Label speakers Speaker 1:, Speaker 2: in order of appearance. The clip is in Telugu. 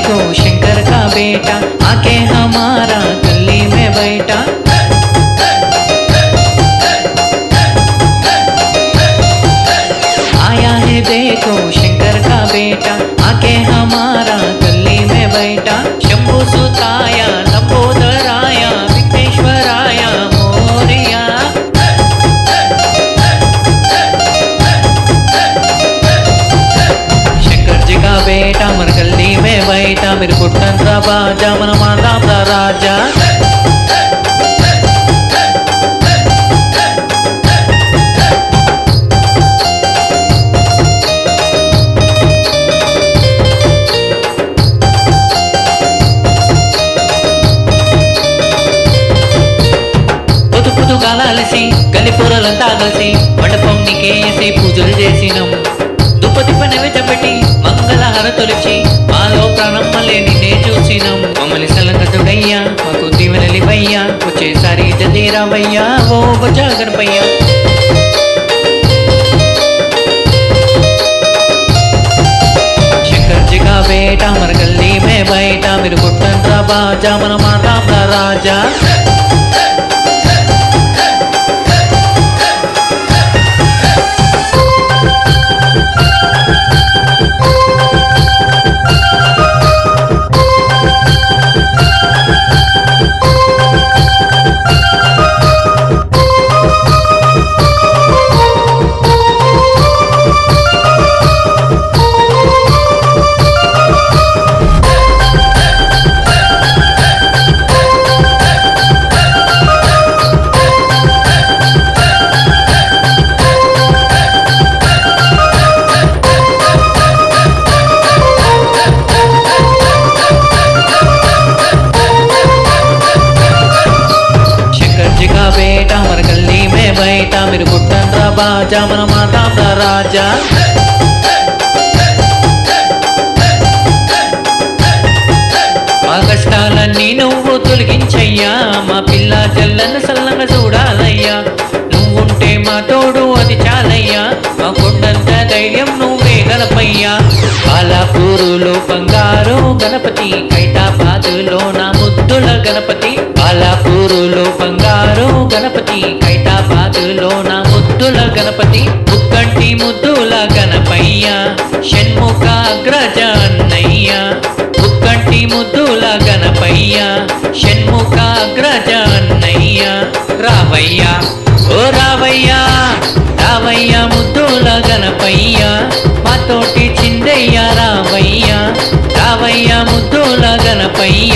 Speaker 1: देखो शंकर का बेटा आके हमारा गली में बैठा। आया है देखो शंकर का बेटा आके हमारा गली में बैठा। शंभु सुताया लंबोदराया विघ्नेश्वराया मोरिया। शंकर जी का बेटा मर गली में बैठा मेरे कुटन रा बाजा मन माता दा राजा। గాలాలసి గలిపూరలంతా కలిసి మండపం నీకేసి పూజలు చేసినాం। దుప్పటి నైవేద్యపెట్టి మంగళ హారతులిచ్చి మాలో ప్రాణం మళ్ళీ నిన్నే చూసినాం। మమ్మల్ని సలంగతుడయ్యా మాకు దీవెనలివయ్యా వచ్చేసారి జదేరావయ్యా ఓ బజా గణపయ్యా। शंकर जी का बेटा मर गली में बैठा मेरे कुटन रा बाजा मन माता दा राजा। बेटा मर गली में बैठा मेरे कुटन रा बाजा मन माता दा राजा। మా కష్టాలన్నీ నువ్వు తొలగించయ్యా మా పిల్ల జల్లను సల్లంగా చూడాలయ్యా। నువ్వుంటే మా తోడు అది చాలయ్యా మా కొండంత ధైర్యం నువ్వే గణపయ్యా। బాలాపూరులో బంగారు గణపతి కైటాబాదులో నా ముద్దుల గణపతి। బాలాపూరులో బంగారు గణపతి కైటాబాదులో నా ముద్దుల గణపతి। ముక్కంటి ముద్దుల గణపయ్య షణ్ముఖ అగ్రజ అన్నయ్య। ముక్కంటి ముద్దుల గణపయ్య షణ్ముఖ అగ్రజ అన్నయ్య। రావయ్య ఓ రావయ్య రావయ్య ముద్దుల గణపయ్య మాతోటి చిందయ్య రావయ్య రావయ్య ముద్దుల గణపయ్య